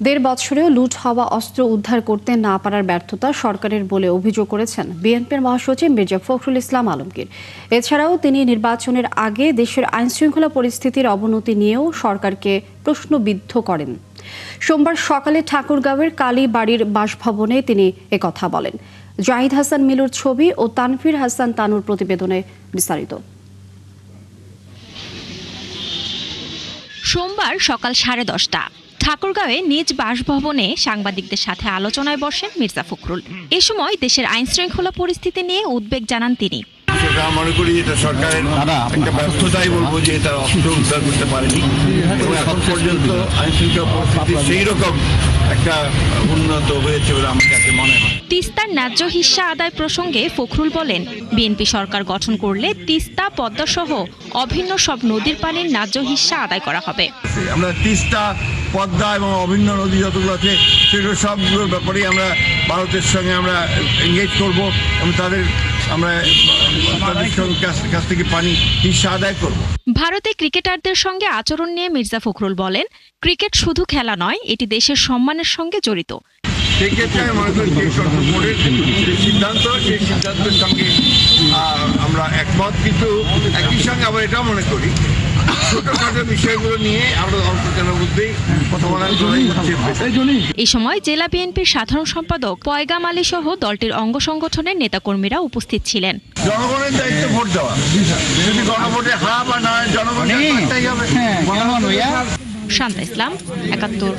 দেড় বছরেও লুট হওয়া অস্ত্র উদ্ধার করতে না পারার ব্যর্থতা সরকারের বলে অভিযোগ করেছেন বিএনপির মহাসচিব মির্জা ফখরুল ইসলাম আলমগীর। এছাড়াও তিনি নির্বাচনের আগে দেশের আইনশৃঙ্খলা পরিস্থিতির অবনতি নিয়েও সরকারকে প্রশ্নবিদ্ধ করেন। সোমবার সকালে ঠাকুরগাঁওয়ের কালীবাড়ির বাসভবনে তিনি একথা বলেন। জাহিদ হাসান মিলুর ছবি ও তানভীর হাসান তানুর প্রতিবেদনে বিস্তারিত। সোমবার সকাল 10:30টা ঠাকুরগাঁওয়ে নিজ বাসভবনে সাংবাদিকদের সাথে আলোচনায় বসেন মির্জা ফখরুল। এ সময় দেশের আইনশৃঙ্খলা পরিস্থিতি নিয়ে উদ্বেগ জানান তিনি। সেটা মনে করি এটা সরকারের একটা ব্যর্থতাই বলবো যে এটা অস্ত্র উদ্ধার করতে পারেনি এবং এখন পর্যন্ত আইনশৃঙ্খলা পরিস্থিতি সেই রকম একটা উন্নত হয়েছে বলে আমার কাছে মনে হয়। তিস্তার ন্যায্য হিস্সা আদায় প্রসঙ্গে ফখরুল বলেন, বিএনপি সরকার গঠন করলে তিস্তা পদ্মা সহ অভিন্ন সব নদীর পানির ন্যায্য হিস্সা আদায় করা হবে। আমরা তিস্তা, পদ্মা এবং অভিন্ন নদী যতগুলো আছে সেগুলো সবগুলোর ব্যাপারেই আমরা ভারতের সঙ্গে আমরা এনগেজ করব এবং তাদের কাছ থেকে পানি হিস্সা আদায় করব। ভারতে ক্রিকেটারদের সঙ্গে আচরণ নিয়ে মির্জা ফখরুল বলেন, ক্রিকেট শুধু খেলা নয়, এটি দেশের সম্মানের সঙ্গে জড়িত। সেক্ষেত্রে আমি মনে করি সেই সিদ্ধান্তের সঙ্গে আমরা একমত, কিন্তু একই সঙ্গে আবার এটাও মনে করি ছোটখাটো বিষয়গুলো নিয়ে আমরা অল্পজনের মধ্যেই এই সময় জেলা বিএনপির সাধারণ সম্পাদক পয়গাম আলী সহ দলটির অঙ্গ সংগঠনের নেতাকর্মীরা উপস্থিত ছিলেন। জনগণের দায়িত্ব ভোট দেওয়া, যদি গণভোটে হ্যাঁ বা না জনগণের শান্তা ইসলাম, ৭১।